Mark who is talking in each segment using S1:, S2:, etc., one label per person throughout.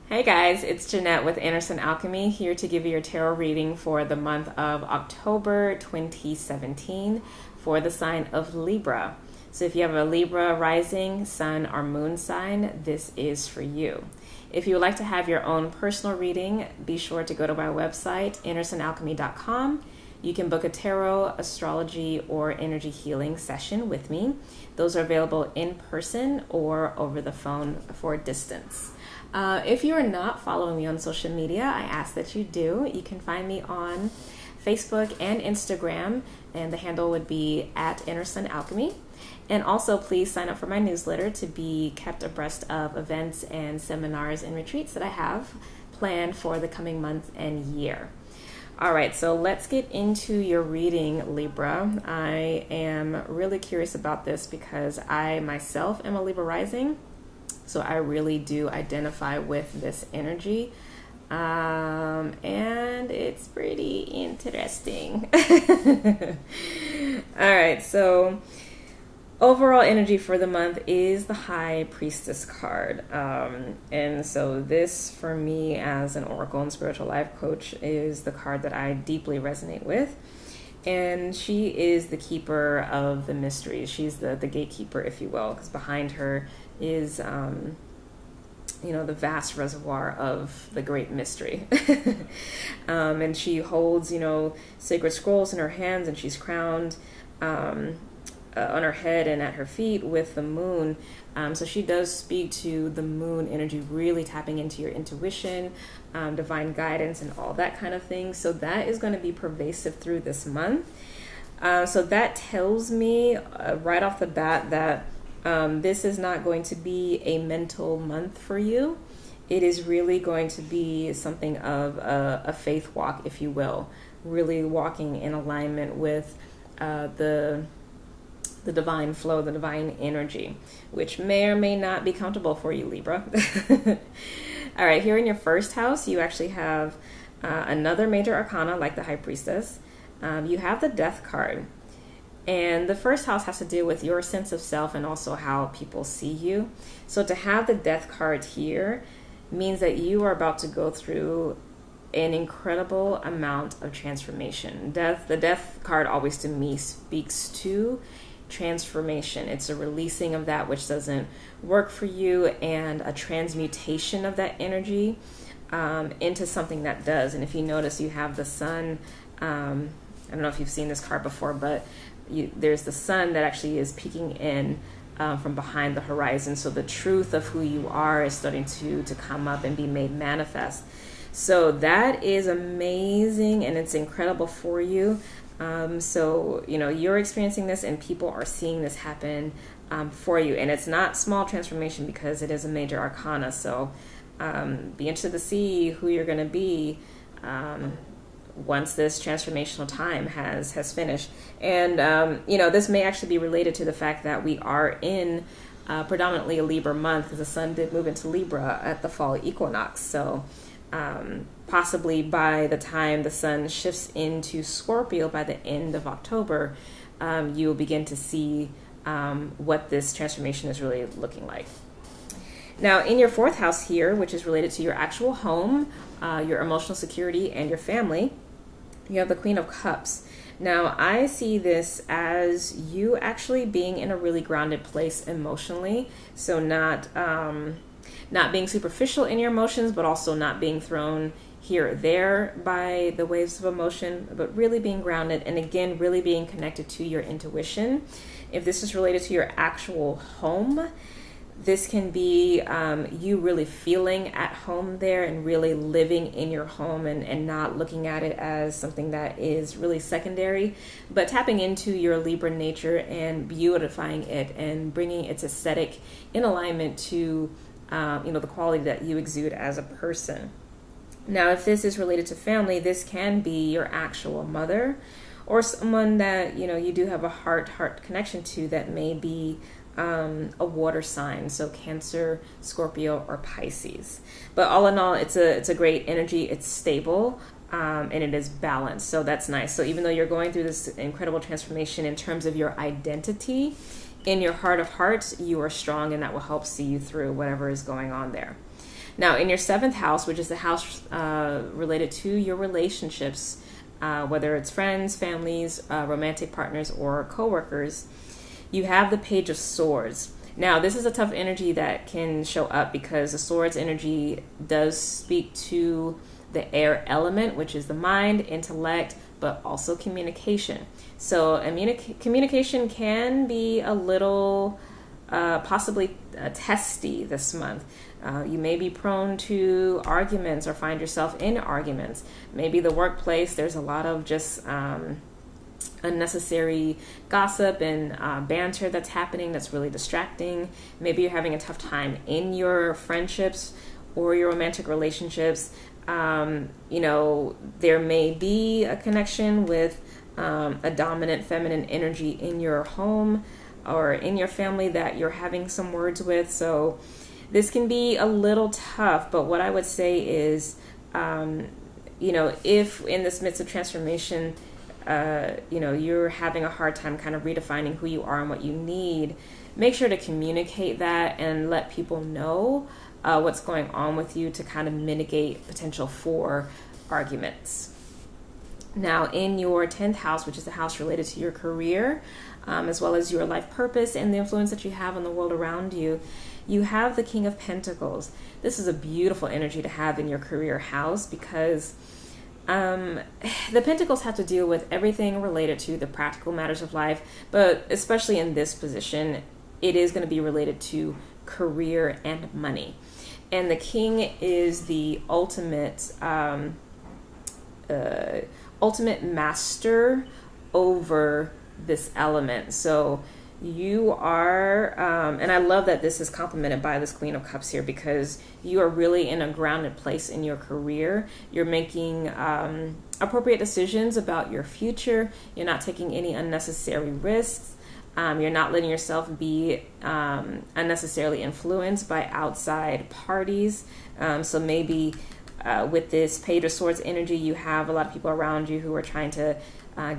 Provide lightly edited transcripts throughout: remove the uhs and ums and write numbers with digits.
S1: Hey guys, it's Jynnette with Alchemy here to give you your tarot reading for the month of October 2017 for the sign of Libra. So if you have a Libra rising, sun, or moon sign, this is for you. If you would like to have your own personal reading, be sure to go to my website, andersonalchemy.com. You can book a tarot, astrology, or energy healing session with me. Those are available in person or over the phone for distance. If you are not following me on social media, I ask that you do. You can find me on Facebook and Instagram, and the handle would be at @Alchemy. And also, please sign up for my newsletter to be kept abreast of events and seminars and retreats that I have planned for the coming month and year. All right, so let's get into your reading, Libra. I am really curious about this because I myself am a Libra rising. So I really do identify with this energy, and it's pretty interesting. All right, so overall energy for the month is the High Priestess card. And so this, for me as an Oracle and Spiritual Life Coach, is the card that I deeply resonate with. And she is the keeper of the mysteries. She's the gatekeeper, if you will, because behind her is, the vast reservoir of the great mystery. And she holds, sacred scrolls in her hands, and she's crowned on her head and at her feet with the moon. So she does speak to the moon energy, really tapping into your intuition, divine guidance, and all that kind of thing. So that is going to be pervasive through this month. So that tells me right off the bat that this is not going to be a mental month for you. It is really going to be something of a faith walk, if you will, really walking in alignment with the divine flow, the divine energy, which may or may not be comfortable for you, Libra. All right, here in your first house, you actually have another major arcana like the High Priestess. You have the Death card. And the first house has to do with your sense of self and also how people see you. So to have the Death card here means that you are about to go through an incredible amount of transformation. The Death card always to me speaks to transformation. It's a releasing of that which doesn't work for you and a transmutation of that energy into something that does. And if you notice, you have the sun. I don't know if you've seen this card before, but there's the sun that actually is peeking in from behind the horizon. So the truth of who you are is starting to come up and be made manifest. So that is amazing, and it's incredible for you. So, you're experiencing this and people are seeing this happen for you. And it's not small transformation because it is a major arcana. So be interested to see who you're going to be once this transformational time has finished. And, this may actually be related to the fact that we are in predominantly a Libra month, because the sun did move into Libra at the fall equinox. So possibly by the time the sun shifts into Scorpio by the end of October, you will begin to see what this transformation is really looking like. Now, in your fourth house here, which is related to your actual home, your emotional security, and your family, you have the Queen of Cups. Now, I see this as you actually being in a really grounded place emotionally. So not being superficial in your emotions, but also not being thrown here or there by the waves of emotion, but really being grounded, and again, really being connected to your intuition. If this is related to your actual home, this can be you really feeling at home there and really living in your home and not looking at it as something that is really secondary, but tapping into your Libra nature and beautifying it and bringing its aesthetic in alignment to the quality that you exude as a person. Now, if this is related to family, this can be your actual mother or someone that, you do have a heart connection to that may be a water sign, so Cancer, Scorpio, or Pisces. But all in all, it's a great energy. It's stable, and it is balanced, so that's nice. So even though you're going through this incredible transformation in terms of your identity, in your heart of hearts, you are strong, and that will help see you through whatever is going on there. Now, in your seventh house, which is the house related to your relationships, whether it's friends, families, romantic partners, or coworkers, you have the Page of Swords. Now, this is a tough energy that can show up because the Swords energy does speak to the air element, which is the mind, intellect, but also communication. So communication can be a little possibly testy this month. You may be prone to arguments or find yourself in arguments. Maybe the workplace, there's a lot of just unnecessary gossip and banter that's happening that's really distracting. Maybe you're having a tough time in your friendships or your romantic relationships. There may be a connection with a dominant feminine energy in your home or in your family that you're having some words with. So this can be a little tough, but what I would say is, if in this midst of transformation, you're having a hard time kind of redefining who you are and what you need, make sure to communicate that and let people know what's going on with you to kind of mitigate potential for arguments. Now, in your 10th house, which is the house related to your career, as well as your life purpose and the influence that you have on the world around you, you have the King of Pentacles. This is a beautiful energy to have in your career house because the Pentacles have to deal with everything related to the practical matters of life, but especially in this position, it is going to be related to career and money. And the King is the ultimate master over this element. So you are, and I love that this is complemented by this Queen of Cups here, because you are really in a grounded place in your career. You're making appropriate decisions about your future. You're not taking any unnecessary risks. You're not letting yourself be unnecessarily influenced by outside parties. So maybe with this Page of Swords energy, you have a lot of people around you who are trying to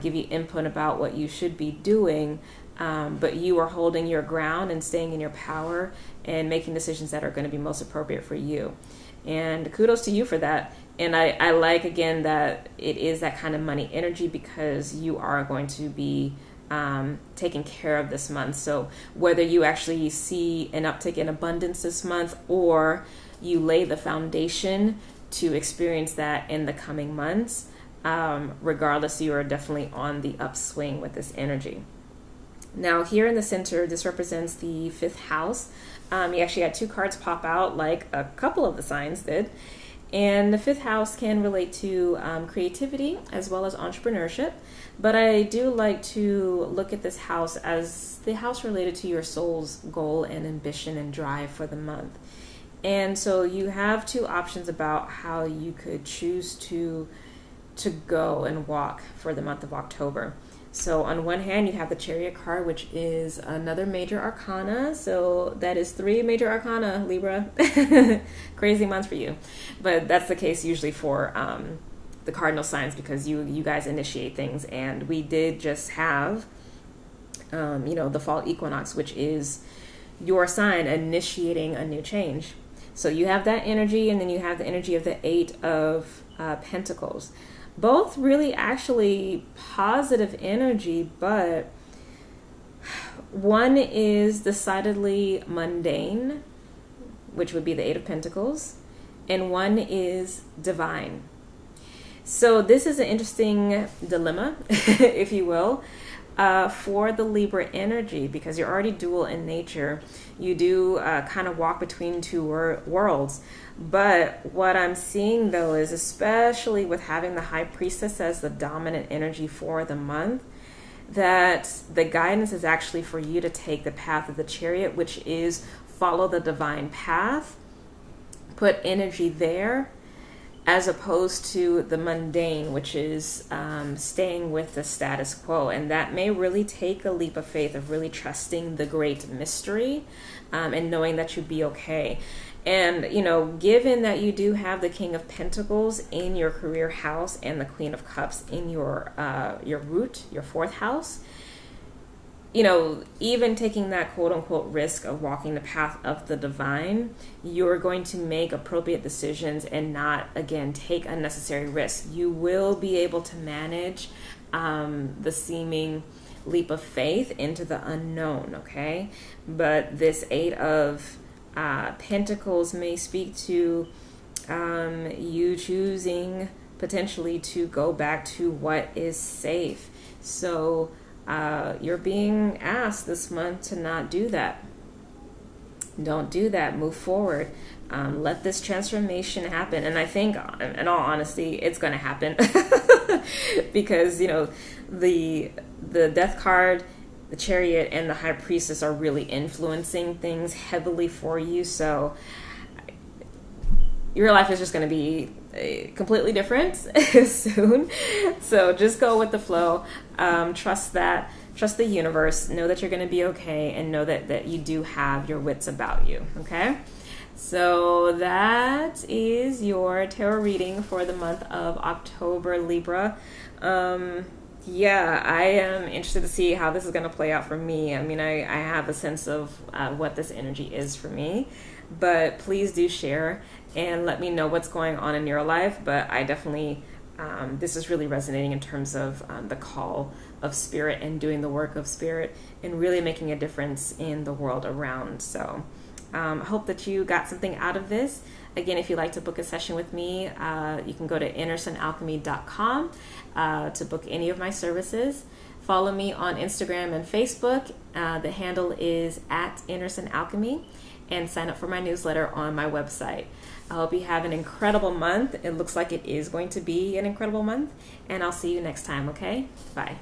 S1: give you input about what you should be doing. But you are holding your ground and staying in your power and making decisions that are going to be most appropriate for you. And kudos to you for that. And I like, again, that it is that kind of money energy because you are going to be taken care of this month. So whether you actually see an uptick in abundance this month or you lay the foundation to experience that in the coming months, regardless, you are definitely on the upswing with this energy. Now, here in the center, this represents the 5th house. You actually had 2 cards pop out like a couple of the signs did. And the 5th house can relate to creativity as well as entrepreneurship. But I do like to look at this house as the house related to your soul's goal and ambition and drive for the month. And so you have 2 options about how you could choose to go and walk for the month of October. So on one hand, you have the Chariot card, which is another major arcana. So that is 3 major arcana, Libra. Crazy month for you. But that's the case usually for the cardinal signs because you guys initiate things. And we did just have, the fall equinox, which is your sign initiating a new change. So you have that energy, and then you have the energy of the 8 of Pentacles. Both really actually positive energy, but one is decidedly mundane, which would be the 8 of Pentacles, and one is divine. So this is an interesting dilemma, if you will, for the Libra energy, because you're already dual in nature. You do kind of walk between 2 worlds. But what I'm seeing, though, is especially with having the High Priestess as the dominant energy for the month, that the guidance is actually for you to take the path of the Chariot, which is follow the divine path, put energy there, as opposed to the mundane, which is staying with the status quo. And that may really take a leap of faith of really trusting the great mystery and knowing that you'll be okay. And, given that you do have the King of Pentacles in your career house and the Queen of Cups in your root, your 4th house, you know, even taking that quote unquote risk of walking the path of the divine, you're going to make appropriate decisions and not, again, take unnecessary risks. You will be able to manage the seeming leap of faith into the unknown, okay? But this Eight of Pentacles may speak to you choosing potentially to go back to what is safe. So you're being asked this month to not do that. Don't do that. Move forward. Let this transformation happen. And I think, in all honesty, it's going to happen because, you know, the Death card, the Chariot, and the High Priestess are really influencing things heavily for you. So your life is just going to be completely different soon. So just go with the flow. Trust the universe. Know that you're going to be okay, and know that you do have your wits about you. Okay. So that is your tarot reading for the month of October, Libra. Yeah, I am interested to see how this is going to play out for me. I mean, I have a sense of what this energy is for me, but please do share and let me know what's going on in your life. But I definitely, this is really resonating in terms of the call of spirit and doing the work of spirit and really making a difference in the world around. So I hope that you got something out of this. Again, if you'd like to book a session with me, you can go to InnerSunAlchemy.com to book any of my services. Follow me on Instagram and Facebook. The handle is @InnerSunAlchemy, and sign up for my newsletter on my website. I hope you have an incredible month. It looks like it is going to be an incredible month, and I'll see you next time, okay? Bye.